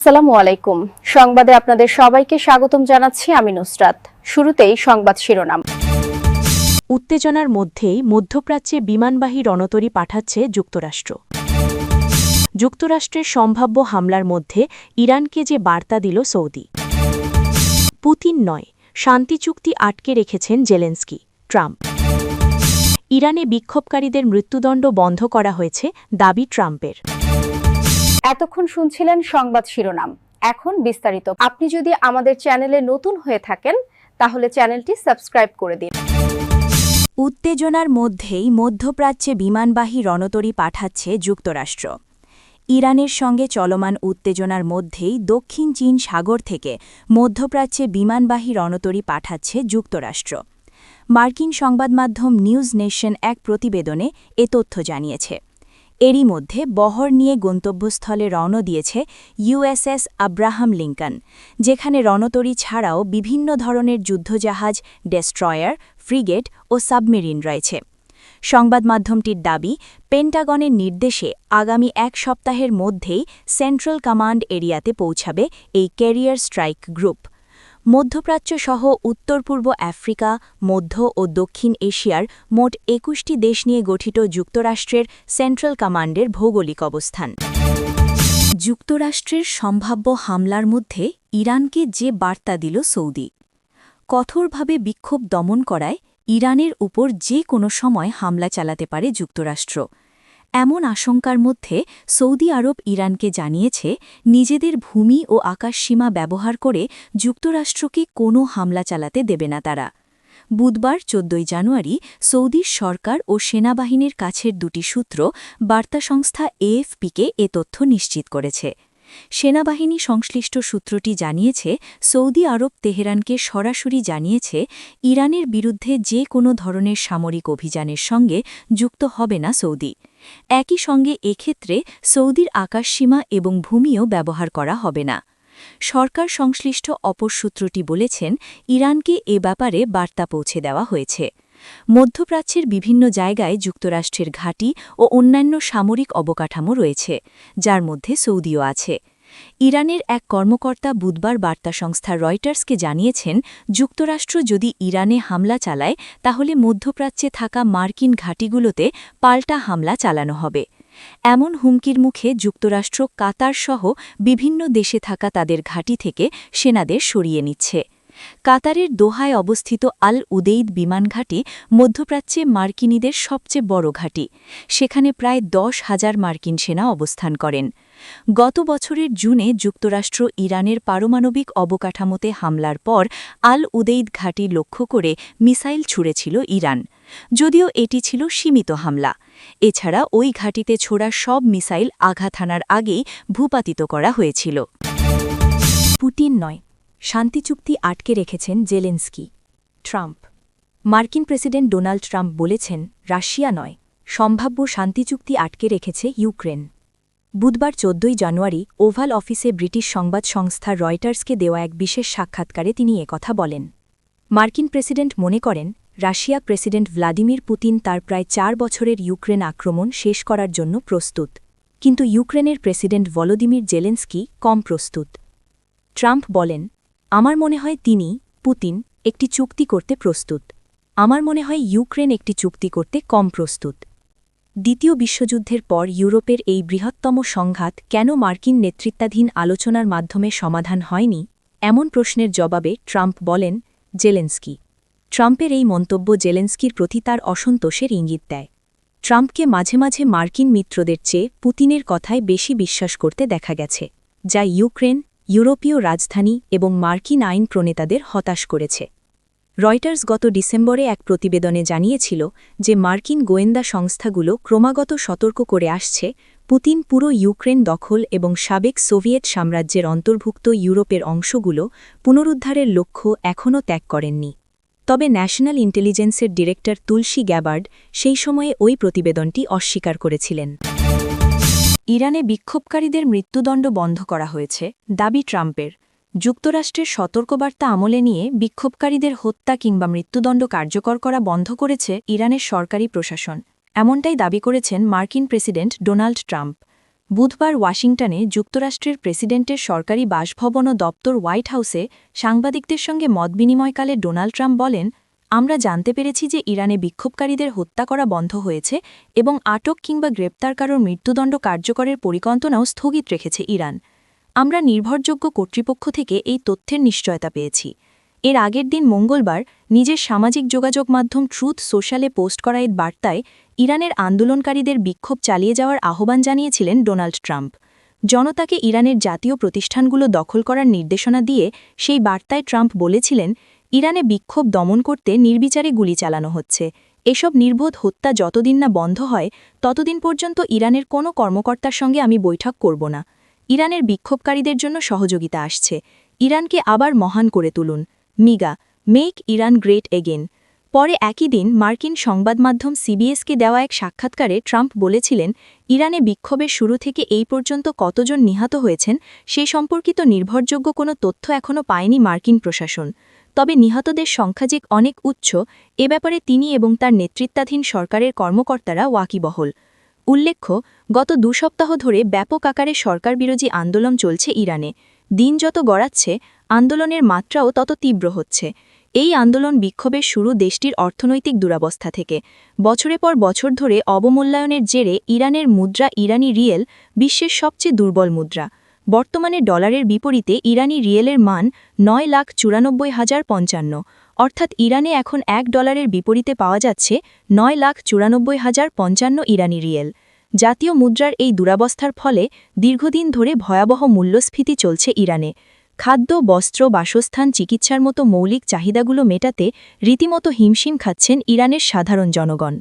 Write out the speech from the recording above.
আসসালামু আলাইকুম। সংবাদে আপনাদের সবাইকে স্বাগতম জানাচ্ছি আমি নুসরাত। শুরুতেই সংবাদ শিরোনাম। উত্তেজনার মধ্যেই মধ্যপ্রাচ্যে বিমানবাহী রণতরী পাঠাচ্ছে যুক্তরাষ্ট্র। যুক্তরাষ্ট্রের সম্ভাব্য হামলার মধ্যে ইরানকে যে বার্তা দিল সৌদি। পুতিন নয়, শান্তি চুক্তি আটকে রেখেছেন জেলেনস্কি, ট্রাম্প। ইরানে বিক্ষোভকারীদের মৃত্যুদণ্ড বন্ধ করা হয়েছে, দাবি ট্রাম্পের। এতক্ষণ শুনছিলেন সংবাদ শিরোনাম। এখন বিস্তারিত। আপনি যদি আমাদের চ্যানেলে নতুন হয়ে থাকেন তাহলে চ্যানেলটি সাবস্ক্রাইব করে দিন। উত্তেজনার মধ্যেই মধ্যপ্রাচ্যে বিমানবাহী রণতরী পাঠাচ্ছে যুক্তরাষ্ট্র। ইরানের সঙ্গে চলমান উত্তেজনার মধ্যেই দক্ষিণ চীন সাগর থেকে মধ্যপ্রাচ্যে বিমানবাহী রণতরী পাঠাচ্ছে যুক্তরাষ্ট্র। মার্কিন সংবাদমাধ্যম নিউজ নেশন এক প্রতিবেদনে এ তথ্য জানিয়েছে। এরই মধ্যে বহর নিয়ে গন্তব্যস্থলে রওনা দিয়েছে ইউএসএস আব্রাহাম লিঙ্কন, যেখানে রণতরী ছাড়াও বিভিন্ন ধরনের যুদ্ধজাহাজ, ডেস্ট্রয়ার, ফ্রিগেট ও সাবমেরিন রয়েছে। সংবাদমাধ্যমটির দাবি, পেন্টাগনের নির্দেশে আগামী এক সপ্তাহের মধ্যেই সেন্ট্রাল কমান্ড এরিয়াতে পৌঁছাবে এই ক্যারিয়ার স্ট্রাইক গ্রুপ। মধ্যপ্রাচ্য সহ উত্তর পূর্ব আফ্রিকা, মধ্য ও দক্ষিণ এশিয়ার মোট ২১টি দেশ নিয়ে গঠিত যুক্তরাষ্ট্রের সেন্ট্রাল কমান্ডের ভৌগোলিক অবস্থান। যুক্তরাষ্ট্রের সম্ভাব্য হামলার মধ্যে ইরানকে যে বার্তা দিল সৌদি। কঠোরভাবে বিক্ষোভ দমন করায় ইরানের উপর যে কোনো সময় হামলা চালাতে পারে যুক্তরাষ্ট্র। এমন আশঙ্কার মধ্যে সৌদি আরব ইরানকে জানিয়েছে, নিজেদের ভূমি ও আকাশসীমা ব্যবহার করে যুক্তরাষ্ট্রকে কোনো হামলা চালাতে দেবে না তারা। বুধবার ১৪ জানুয়ারি সৌদির সরকার ও সেনাবাহিনীর কাছের দুটি সূত্র বার্তা সংস্থা এএফপিকে এ তথ্য নিশ্চিত করেছে। সেনাবাহিনী সংশ্লিষ্ট সূত্রটি জানিয়েছে, সৌদি আরব তেহরানকে সরাসরি জানিয়েছে, ইরানের বিরুদ্ধে যে কোনো ধরনের সামরিক অভিযানের সঙ্গে যুক্ত হবে না সৌদি। একই সঙ্গে এক্ষেত্রে সৌদির আকাশসীমা এবং ভূমিও ব্যবহার করা হবে না। সরকার সংশ্লিষ্ট অপর সূত্রটি বলেছেন, ইরানকে এ ব্যাপারে বার্তা পৌঁছে দেওয়া হয়েছে। মধ্যপ্রাচ্যের বিভিন্ন জায়গায় যুক্তরাষ্ট্রের ঘাঁটি ও অন্যান্য সামরিক অবকাঠামো রয়েছে, যার মধ্যে সৌদিও আছে। ইরানের এক কর্মকর্তা বুধবার বার্তা সংস্থা রয়টার্সকে জানিয়েছেন, যুক্তরাষ্ট্র যদি ইরানে হামলা চালায় তাহলে মধ্যপ্রাচ্যে থাকা মার্কিন ঘাঁটিগুলোতে পাল্টা হামলা চালানো হবে। এমন হুমকির মুখে যুক্তরাষ্ট্র কাতার সহ বিভিন্ন দেশে থাকা তাদের ঘাঁটি থেকে সেনাদের সরিয়ে নিচ্ছে। কাতারের দোহায় অবস্থিত আল উদেইদ বিমানঘাঁটি মধ্যপ্রাচ্যে মার্কিনীদের সবচেয়ে বড় ঘাঁটি। সেখানে প্রায় ১০,০০০ মার্কিন সেনা অবস্থান করেন। গত বছরের জুনে যুক্তরাষ্ট্র ইরানের পারমাণবিক অবকাঠামোতে হামলার পর আল উদেইদ ঘাঁটি লক্ষ্য করে মিসাইল ছুড়েছিল ইরান। যদিও এটি ছিল সীমিত হামলা। এছাড়া ওই ঘাঁটিতে ছোড়া সব মিসাইল আঘাত হানার আগেই ভূপাতিত করা হয়েছিল। পুতিন নয়, শান্তি চুক্তি আটকে রেখেছেন জেলেনস্কি, ট্রাম্প। মার্কিন প্রেসিডেন্ট ডোনাল্ড ট্রাম্প বলেছেন, রাশিয়া নয়, সম্ভাব্য শান্তি চুক্তি আটকে রেখেছে ইউক্রেন। বুধবার ১৪ জানুয়ারি ওভাল অফিসে ব্রিটিশ সংবাদ সংস্থা রয়টার্সকে দেওয়া এক বিশেষ সাক্ষাৎকারে তিনি একথা বলেন। মার্কিন প্রেসিডেন্ট মনে করেন, রাশিয়া প্রেসিডেন্ট ভ্লাদিমির পুতিন তার প্রায় ৪ বছরের ইউক্রেন আক্রমণ শেষ করার জন্য প্রস্তুত, কিন্তু ইউক্রেনের প্রেসিডেন্ট ভলোদিমির জেলেনস্কি কম প্রস্তুত। ট্রাম্প বলেন, আমার মনে হয় পুতিন একটি চুক্তি করতে প্রস্তুত। আমার মনে হয় ইউক্রেন একটি চুক্তি করতে কম প্রস্তুত। দ্বিতীয় বিশ্বযুদ্ধের পর ইউরোপের এই বৃহত্তম সংঘাত কেন মার্কিন নেতৃত্বাধীন আলোচনার মাধ্যমে সমাধান হয়নি, এমন প্রশ্নের জবাবে ট্রাম্প বলেন, জেলেনস্কি। ট্রাম্পের এই মন্তব্য জেলেনস্কির প্রতি তার অসন্তোষের ইঙ্গিত দেয়। ট্রাম্পকে মাঝে মাঝে মার্কিন মিত্রদের চেয়ে পুতিনের কথায় বেশি বিশ্বাস করতে দেখা গেছে, যা ইউক্রেন, ইউরোপীয় রাজধানী এবং মার্কিন আইন প্রণেতাদের হতাশ করেছে। রয়টার্স গত ডিসেম্বরে এক প্রতিবেদনে জানিয়েছিল যে মার্কিন গোয়েন্দা সংস্থাগুলো ক্রমাগত সতর্ক করে আসছে, পুতিন পুরো ইউক্রেন দখল এবং সাবেক সোভিয়েত সাম্রাজ্যের অন্তর্ভুক্ত ইউরোপের অংশগুলো পুনরুদ্ধারের লক্ষ্য এখনও ত্যাগ করেননি। তবে ন্যাশনাল ইন্টেলিজেন্সের ডিরেক্টর তুলসী গ্যাবার্ড সেই সময়ে ওই প্রতিবেদনটি অস্বীকার করেছিলেন। ইরানে বিক্ষোভকারীদের মৃত্যুদণ্ড বন্ধ করা হয়েছে, দাবি ট্রাম্পের। যুক্তরাষ্ট্রের সতর্কবার্তা আমলে নিয়ে বিক্ষোভকারীদের হত্যা কিংবা মৃত্যুদণ্ড কার্যকর করা বন্ধ করেছে ইরানের সরকারি প্রশাসন, এমনটাই দাবি করেছেন মার্কিন প্রেসিডেন্ট ডোনাল্ড ট্রাম্প। বুধবার ওয়াশিংটনে যুক্তরাষ্ট্রের প্রেসিডেন্টের সরকারি বাসভবন ও দপ্তর হোয়াইট হাউসে সাংবাদিকদের সঙ্গে মতবিনিময়কালে ডোনাল্ড ট্রাম্প বলেন, আমরা জানতে পেরেছি যে ইরানে বিক্ষোভকারীদের হত্যা করা বন্ধ হয়েছে এবং আটক কিংবা গ্রেপ্তার কারোর মৃত্যুদণ্ড কার্যকরের পরিকল্পনাও স্থগিত রেখেছে ইরান। আমরা নির্ভরযোগ্য কর্তৃপক্ষ থেকে এই তথ্যের নিশ্চয়তা পেয়েছি। এর আগের দিন মঙ্গলবার নিজের সামাজিক যোগাযোগ মাধ্যম ট্রুথ সোশ্যালে পোস্ট করা এই বার্তায় ইরানের আন্দোলনকারীদের বিক্ষোভ চালিয়ে যাওয়ার আহ্বান জানিয়েছিলেন ডোনাল্ড ট্রাম্প। জনতাকে ইরানের জাতীয় প্রতিষ্ঠানগুলো দখল করার নির্দেশনা দিয়ে সেই বার্তায় ট্রাম্প বলেছিলেন, ইরানে বিক্ষোভ দমন করতে নির্বিচারে গুলি চালানো হচ্ছে। এসব নির্বোধ হত্যা যতদিন না বন্ধ হয় ততদিন পর্যন্ত ইরানের কোনো কর্মকর্তার সঙ্গে আমি বৈঠক করব না। ইরানের বিক্ষোভকারীদের জন্য সহযোগিতা আসছে। ইরানকে আবার মহান করে তুলুন। MIGA, make Iran great again. পরে একই দিন মার্কিন সংবাদমাধ্যম সিবিএসকে দেওয়া এক সাক্ষাৎকারে ট্রাম্প বলেছিলেন, ইরানে বিক্ষোভের শুরু থেকে এই পর্যন্ত কতজন নিহত হয়েছেন সে সম্পর্কিত নির্ভরযোগ্য কোনো তথ্য এখনও পায়নি মার্কিন প্রশাসন। তবে নিহতদের সংখ্যা যে অনেক উচ্চ এ ব্যাপারে তিনি এবং তার নেতৃত্বাধীন সরকারের কর্মকর্তারা ওয়াকিবহল। উল্লেখ্য, গত 2 সপ্তাহ ধরে ব্যাপক আকারে সরকারবিরোধী আন্দোলন চলছে ইরানে। দিন যত গড়াচ্ছে আন্দোলনের মাত্রাও তত তীব্র হচ্ছে। এই আন্দোলন বিক্ষোভের শুরু দেশটির অর্থনৈতিক দুরবস্থা থেকে। বছরের পর বছর ধরে অবমূল্যায়নের জেরে ইরানের মুদ্রা ইরানি রিয়েল বিশ্বের সবচেয়ে দুর্বল মুদ্রা। বর্তমানে ডলারের বিপরীতে ইরানি রিয়েলের মান 9,94,055, অর্থাৎ ইরানে এখন $1 বিপরীতে পাওয়া যাচ্ছে 9,94,055 ইরানি রিয়েল। জাতীয় মুদ্রার এই দুরবস্থার ফলে দীর্ঘদিন ধরে ভয়াবহ মূল্যস্ফীতি চলছে ইরানে। খাদ্য, বস্ত্র, বাসস্থান, চিকিৎসার মতো মৌলিক চাহিদাগুলো মেটাতে রীতিমতো হিমশিম খাচ্ছেন ইরানের সাধারণ জনগণ।